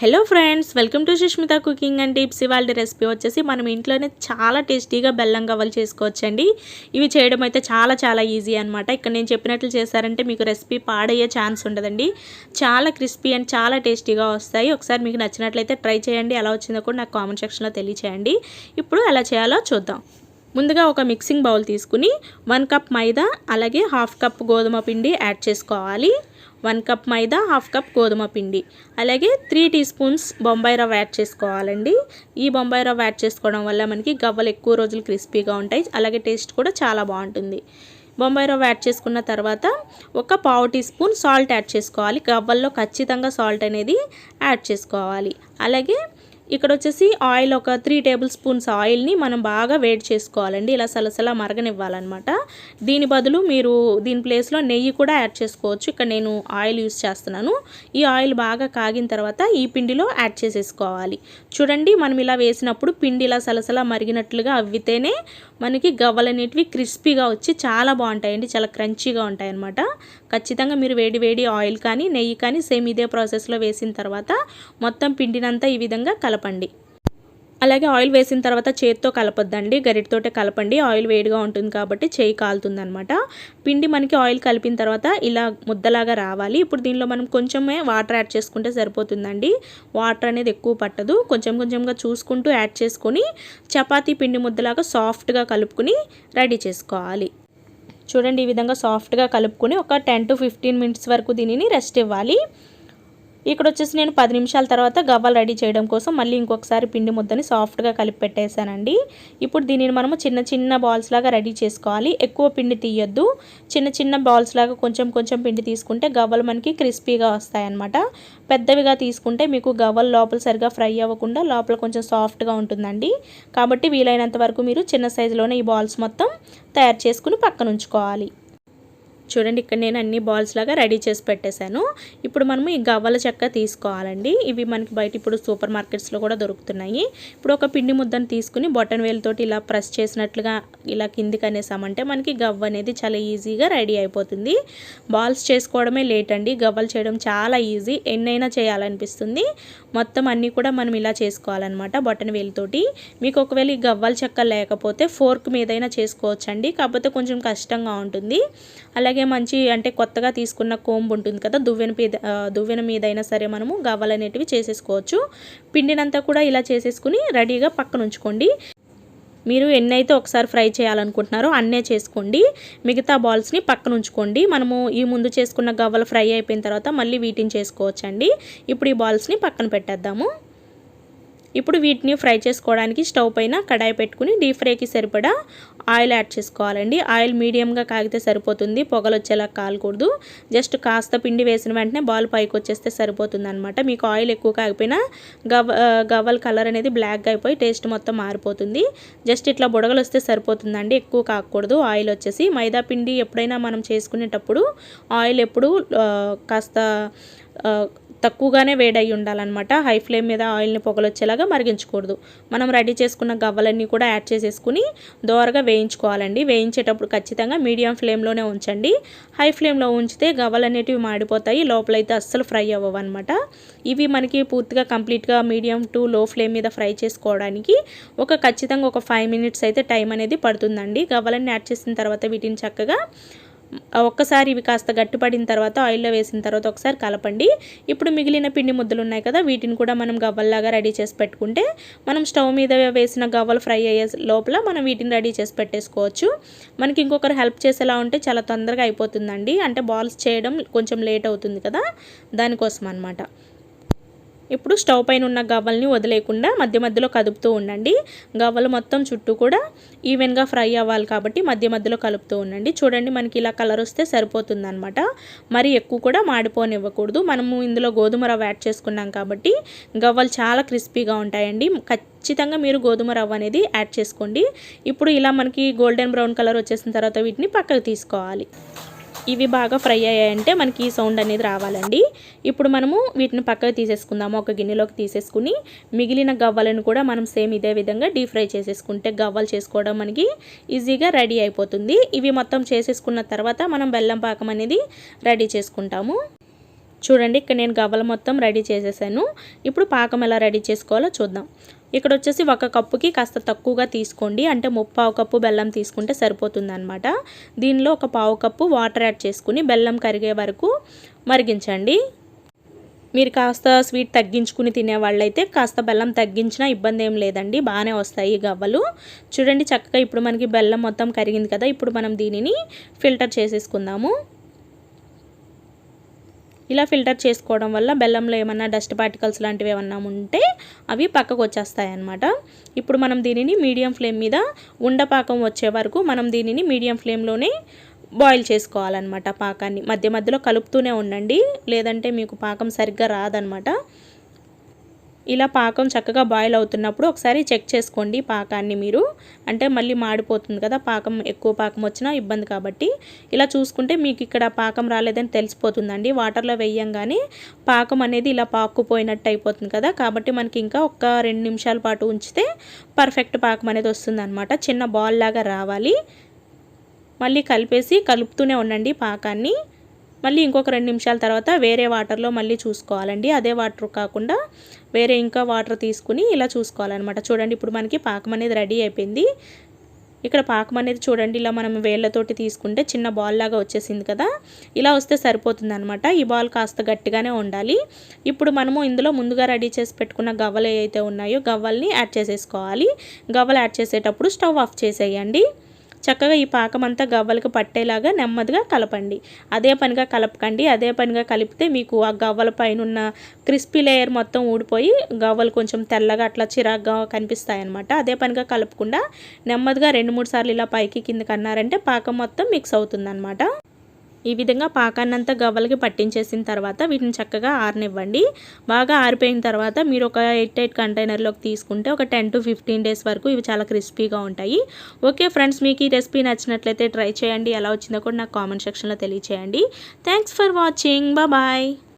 Hello friends, welcome to Sushmita cooking and tips. ఇవాళ recipe వచ్చేసి మనం ఇంట్లోనే చాలా టేస్టీగా బెల్లం గవ్వలు చేసుకోవచ్చండి. ఇవి చేయడం అయితే చాలా ఈజీ అనమాట. ఇక్కడ నేను చెప్పినట్లు చేశారంటే మీకు రెసిపీ పాడయ్యే ఛాన్స్ ఉండదండి. చాలా క్రిస్పీ అండ్ చాలా టేస్టీగా వస్తాయి. ఒకసారి మీకు నచ్చినట్లయితే ట్రై చేయండి. ఎలా వచ్చిందో కూడా నాకు కామెంట్ సెక్షన్లో తెలియచేయండి. ఇప్పుడు ఎలా చేయాలో చూద్దాం. ముందుగా ఒక మిక్సింగ్ బౌల్ తీసుకుని 1 కప్ మైదా అలాగే 1/2 కప్ గోధుమ పిండి యాడ్ చేసుకోవాలి. 1 కప్ మైదా, 1/2 కప్ గోధుమ పిండి, అలాగే 3 టీ స్పూన్స్ బొంబాయి రవ్వ యాడ్ చేసుకోవాలండి. ఈ బొంబాయి రవ్వ యాడ్ చేసుకోవడం వల్ల మనకి గవ్వలు ఎక్కువ రోజులు క్రిస్పీగా ఉంటాయి, అలాగే టేస్ట్ కూడా చాలా బాగుంటుంది. బొంబాయి రవ్వ యాడ్ చేసుకున్న తర్వాత ఒక 1/2 టీ స్పూన్ సాల్ట్ యాడ్ చేసుకోవాలి. గవ్వల్లో ఖచ్చితంగా సాల్ట్ అనేది యాడ్ చేసుకోవాలి. అలాగే ఇక్కడ వచ్చేసి ఆయిల్ ఒక 3 టేబుల్ స్పూన్స్ ఆయిల్ని మనం బాగా వేడి చేసుకోవాలండి. ఇలా సలసలా మరగనివ్వాలన్నమాట. దీని బదులు మీరు దీని ప్లేస్లో నెయ్యి కూడా యాడ్ చేసుకోవచ్చు. ఇక్కడ నేను ఆయిల్ యూస్ చేస్తున్నాను. ఈ ఆయిల్ బాగా కాగిన తర్వాత ఈ పిండిలో యాడ్ చేసేసుకోవాలి. చూడండి, మనం ఇలా వేసినప్పుడు పిండి ఇలా సలసలా మరిగినట్లుగా అవ్వితేనే మనకి గవ్వలనేటివి క్రిస్పీగా వచ్చి చాలా బాగుంటాయండి. చాలా క్రంచీగా ఉంటాయి అన్నమాట. ఖచ్చితంగా మీరు వేడి ఆయిల్ కానీ నెయ్యి కానీ సేమ్ ఇదే ప్రాసెస్లో వేసిన తర్వాత మొత్తం పిండినంతా ఈ విధంగా కలపండి. అలాగే ఆయిల్ వేసిన తర్వాత చేతితో కలపొద్దండి, గరిటతోటే కలపండి. ఆయిల్ వేడిగా ఉంటుంది కాబట్టి చేయి కాలుతుందనమాట. పిండి మనకి ఆయిల్ కలిపిన తర్వాత ఇలా ముద్దలాగా రావాలి. ఇప్పుడు దీనిలో మనం కొంచెమే వాటర్ యాడ్ చేసుకుంటే సరిపోతుందండి. వాటర్ అనేది ఎక్కువ పట్టదు. కొంచెంగా చూసుకుంటూ యాడ్ చేసుకొని చపాతీ పిండి ముద్దలాగా సాఫ్ట్గా కలుపుకొని రెడీ చేసుకోవాలి. చూడండి, ఈ విధంగా సాఫ్ట్గా కలుపుకొని ఒక 10 to 15 మినిట్స్ వరకు దీనిని రెస్ట్ ఇవ్వాలి. ఇక్కడ వచ్చేసి నేను 10 నిమిషాల తర్వాత గవ్వలు రెడీ చేయడం కోసం మళ్ళీ ఇంకొకసారి పిండి ముద్దని సాఫ్ట్గా కలిపి పెట్టేశానండి. ఇప్పుడు దీనిని మనము చిన్న బాల్స్ లాగా రెడీ చేసుకోవాలి. ఎక్కువ పిండి తీయొద్దు. చిన్న బాల్స్ లాగా కొంచెం పిండి తీసుకుంటే గవ్వలు మనకి క్రిస్పీగా వస్తాయన్నమాట. పెద్దవిగా తీసుకుంటే మీకు గవ్వలు లోపల సరిగా ఫ్రై అవ్వకుండా లోపల కొంచెం సాఫ్ట్గా ఉంటుందండి. కాబట్టి వీలైనంత వరకు మీరు చిన్న సైజులోనే ఈ బాల్స్ మొత్తం తయారు చేసుకుని పక్కన ఉంచుకోవాలి. చూడండి, ఇక్కడ నేను అన్ని బాల్స్ లాగా రెడీ చేసి పెట్టేశాను. ఇప్పుడు మనము ఈ గవ్వల చెక్క తీసుకోవాలండి. ఇవి మనకి బయట ఇప్పుడు సూపర్ మార్కెట్స్లో కూడా దొరుకుతున్నాయి. ఇప్పుడు ఒక పిండి ముద్దను తీసుకుని బొటన్ వేలుతోటి ఇలా ప్రెస్ చేసినట్లుగా ఇలా కిందికి అనేసామంటే మనకి గవ్వ అనేది చాలా ఈజీగా రెడీ అయిపోతుంది. బాల్స్ చేసుకోవడమే లేట్ అండి, గవ్వలు చేయడం చాలా ఈజీ. ఎన్నైనా చేయాలనిపిస్తుంది. మొత్తం అన్నీ కూడా మనం ఇలా చేసుకోవాలన్నమాట బొటన్ వేలుతోటి. మీకు ఒకవేళ ఈ గవ్వల చెక్క లేకపోతే ఫోర్క్ మీదైనా చేసుకోవచ్చండి, కాకపోతే కొంచెం కష్టంగా ఉంటుంది. అలాగే మంచి అంటే కొత్తగా తీసుకున్న కోంబు ఉంటుంది కదా, దువ్వెన మీద అయినా సరే మనము గవ్వలు అనేటివి చేసేసుకోవచ్చు. పిండినంతా కూడా ఇలా చేసేసుకుని రెడీగా పక్కన ఉంచుకోండి. మీరు ఎన్నైతే ఒకసారి ఫ్రై చేయాలనుకుంటున్నారో అన్నే చేసుకోండి. మిగతా బాల్స్ని పక్కన ఉంచుకోండి. మనము ఈ ముందు చేసుకున్న గవ్వలు ఫ్రై అయిపోయిన తర్వాత మళ్ళీ వీటిని చేసుకోవచ్చండి. ఇప్పుడు ఈ బాల్స్ని పక్కన పెట్టేద్దాము. ఇప్పుడు వీటిని ఫ్రై చేసుకోవడానికి స్టవ్ పైన కడాయి పెట్టుకుని డీప్ ఫ్రైకి సరిపడా ఆయిల్ యాడ్ చేసుకోవాలండి. ఆయిల్ మీడియంగా కాగితే సరిపోతుంది, పొగలు వచ్చేలా కాలకూడదు. జస్ట్ కాస్త పిండి వేసిన వెంటనే బాల్ పైకి వచ్చేస్తే సరిపోతుంది అనమాట. మీకు ఆయిల్ ఎక్కువ కాగిపోయినా గవ్వల కలర్ అనేది బ్లాక్గా అయిపోయి టేస్ట్ మొత్తం మారిపోతుంది. జస్ట్ ఇట్లా బుడగలు వస్తే సరిపోతుందండి, ఎక్కువ కాకూడదు. ఆయిల్ వచ్చేసి మైదా పిండి ఎప్పుడైనా మనం చేసుకునేటప్పుడు ఆయిల్ ఎప్పుడు కాస్త తక్కువగానే వేడై ఉండాలన్నమాట. హై ఫ్లేమ్ మీద ఆయిల్ని పొగలు వచ్చేలాగా మరిగించకూడదు. మనం రెడీ చేసుకున్న గవ్వలన్నీ కూడా యాడ్ చేసేసుకుని దోరగా వేయించుకోవాలండి. వేయించేటప్పుడు ఖచ్చితంగా మీడియం ఫ్లేమ్లోనే ఉంచండి. హై ఫ్లేమ్లో ఉంచితే గవ్వలు అనేటివి మాడిపోతాయి, లోపలైతే అస్సలు ఫ్రై అవ్వవు అనమాట. ఇవి మనకి పూర్తిగా కంప్లీట్గా మీడియం టు లో ఫ్లేమ్ మీద ఫ్రై చేసుకోవడానికి ఖచ్చితంగా ఒక 5 మినిట్స్ అయితే టైం అనేది పడుతుందండి. గవ్వలన్నీ యాడ్ చేసిన తర్వాత వీటిని చక్కగా ఒక్కసారి ఇవి కాస్త గట్టిపడిన తర్వాత ఆయిల్లో వేసిన తర్వాత ఒకసారి కలపండి. ఇప్పుడు మిగిలిన పిండి ముద్దలు ఉన్నాయి కదా, వీటిని కూడా మనం గవ్వల్లాగా రెడీ చేసి పెట్టుకుంటే మనం స్టవ్ మీద వేసిన గవ్వలు ఫ్రై అయ్యే లోపల మనం వీటిని రెడీ చేసి పెట్టేసుకోవచ్చు. మనకి ఇంకొకరు హెల్ప్ చేసేలా ఉంటే చాలా తొందరగా అయిపోతుందండి. అంటే బాల్స్ చేయడం కొంచెం లేట్ అవుతుంది కదా, దానికోసం అనమాట. ఇప్పుడు స్టవ్ పైన ఉన్న గవ్వల్ని వదిలేయకుండా మధ్యలో కదుపుతూ ఉండండి. గవ్వలు మొత్తం చుట్టూ కూడా ఈవెన్గా ఫ్రై అవ్వాలి కాబట్టి మధ్యలో కలుపుతూ ఉండండి. చూడండి, మనకి ఇలా కలర్ వస్తే సరిపోతుంది అనమాట. మరి ఎక్కువ కూడా మాడిపోనివ్వకూడదు. మనము ఇందులో గోధుమ రవ్వ యాడ్ చేసుకున్నాం కాబట్టి గవ్వలు చాలా క్రిస్పీగా ఉంటాయండి. ఖచ్చితంగా మీరు గోధుమ రవ్వ అనేది యాడ్ చేసుకోండి. ఇప్పుడు ఇలా మనకి గోల్డెన్ బ్రౌన్ కలర్ వచ్చేసిన తర్వాత వీటిని పక్కకు తీసుకోవాలి. ఇవి బాగా ఫ్రై అయ్యాయంటే మనకి ఈ సౌండ్ అనేది రావాలండి. ఇప్పుడు మనము వీటిని పక్కకు తీసేసుకుందాము. ఒక గిన్నెలోకి తీసేసుకుని మిగిలిన గవ్వలను కూడా మనం సేమ్ ఇదే విధంగా డీప్ ఫ్రై చేసేసుకుంటే గవ్వలు చేసుకోవడం మనకి ఈజీగా రెడీ అయిపోతుంది. ఇవి మొత్తం చేసేసుకున్న తర్వాత మనం బెల్లం పాకం అనేది రెడీ చేసుకుంటాము. చూడండి ఇక్కడ నేను గవ్వలు మొత్తం రెడీ చేసేసాను. ఇప్పుడు పాకం ఎలా రెడీ చేసుకోవాలో చూద్దాం. ఇక్కడ వచ్చేసి 1 కప్పుకి కాస్త తక్కువగా తీసుకోండి, అంటే 3/4 కప్పు బెల్లం తీసుకుంటే సరిపోతుందన్నమాట. దీనిలో 1/4 కప్పు వాటర్ యాడ్ చేసుకుని బెల్లం కరిగే వరకు మరిగించండి. మీరు కాస్త స్వీట్ తగ్గించుకుని తినేవాళ్ళైతే కాస్త బెల్లం తగ్గించినా ఇబ్బంది ఏం లేదండి, బాగానే వస్తాయి గవ్వలు. చూడండి చక్కగా ఇప్పుడు మనకి బెల్లం మొత్తం కరిగింది కదా. ఇప్పుడు మనం దీనిని ఫిల్టర్ చేసేసుకుందాము. ఇలా ఫిల్టర్ చేసుకోవడం వల్ల బెల్లంలో ఏమన్నా డస్ట్ పార్టికల్స్ లాంటివి ఏమన్నా ఉంటే అవి పక్కకు వచ్చేస్తాయి అన్నమాట. ఇప్పుడు మనం దీనిని మీడియం ఫ్లేమ్ మీద ఉండపాకం వచ్చే వరకు మనం దీనిని మీడియం ఫ్లేమ్లోనే బాయిల్ చేసుకోవాలన్నమాట. పాకాన్ని మధ్య మధ్యలో కలుపుతూనే ఉండండి, లేదంటే మీకు పాకం సరిగ్గా రాదనమాట. ఇలా పాకం చక్కగా బాయిల్ అవుతున్నప్పుడు ఒకసారి చెక్ చేసుకోండి పాకాన్ని మీరు, అంటే మళ్ళీ మాడిపోతుంది కదా, పాకం ఎక్కువ పాకం వచ్చినా ఇబ్బంది. కాబట్టి ఇలా చూసుకుంటే మీకు ఇక్కడ పాకం రాలేదని తెలిసిపోతుందండి. వాటర్లో వేయంగానే పాకం అనేది ఇలా పాకుపోయినట్టు అయిపోతుంది కదా. కాబట్టి మనకి ఇంకా ఒక 2 నిమిషాల పాటు ఉంచితే పర్ఫెక్ట్ పాకం అనేది వస్తుందన్నమాట. చిన్న బాల్ లాగా రావాలి. మళ్ళీ కలుపుతూనే ఉండండి పాకాన్ని. మళ్ళీ ఇంకొక 2 నిమిషాల తర్వాత వేరే వాటర్లో మళ్ళీ చూసుకోవాలండి. అదే వాటర్ కాకుండా వేరే ఇంకా వాటర్ తీసుకుని ఇలా చూసుకోవాలన్నమాట. చూడండి ఇప్పుడు మనకి పాకం అనేది రెడీ అయిపోయింది. ఇక్కడ పాకం అనేది చూడండి ఇలా మనం వేళ్ళతోటి తీసుకుంటే చిన్న బాల్ లాగా వచ్చేసింది కదా. ఇలా వస్తే సరిపోతుంది అనమాట. ఈ బాల్ కాస్త గట్టిగానే ఉండాలి. ఇప్పుడు మనము ఇందులో ముందుగా రెడీ చేసి పెట్టుకున్న గవ్వలు ఏవైతే ఉన్నాయో గవ్వల్ని యాడ్ చేసేసుకోవాలి. గవ్వలు యాడ్ చేసేటప్పుడు స్టవ్ ఆఫ్ చేసేయండి. చక్కగా ఈ పాకం అంతా గవ్వలకు పట్టేలాగా నెమ్మదిగా కలపండి. అదే పనిగా కలపకండి. అదే పనిగా కలిపితే మీకు ఆ గవ్వల పైన ఉన్న క్రిస్పీ లేయర్ మొత్తం ఊడిపోయి గవ్వలు కొంచెం తెల్లగా అట్లా చిరాగ్గా కనిపిస్తాయి అన్నమాట. అదే పనిగా కలపకుండా నెమ్మదిగా 2-3 సార్లు ఇలా పైకి కిందకి అన్నారంటే పాకం మొత్తం మిక్స్ అవుతుందన్నమాట. ఈ విధంగా పాకాన్నంతా గవ్వలకి పట్టించేసిన తర్వాత వీటిని చక్కగా ఆరనివ్వండి. బాగా ఆరిపోయిన తర్వాత మీరు ఒక ఎయిట్ కంటైనర్లోకి తీసుకుంటే ఒక 10 to 15 డేస్ వరకు ఇవి చాలా క్రిస్పీగా ఉంటాయి. ఓకే ఫ్రెండ్స్, మీకు ఈ రెసిపీ నచ్చినట్లయితే ట్రై చేయండి. ఎలా వచ్చిందో కూడా నాకు కామెంట్ సెక్షన్లో తెలియచేయండి. Thanks for watching. బాయ్.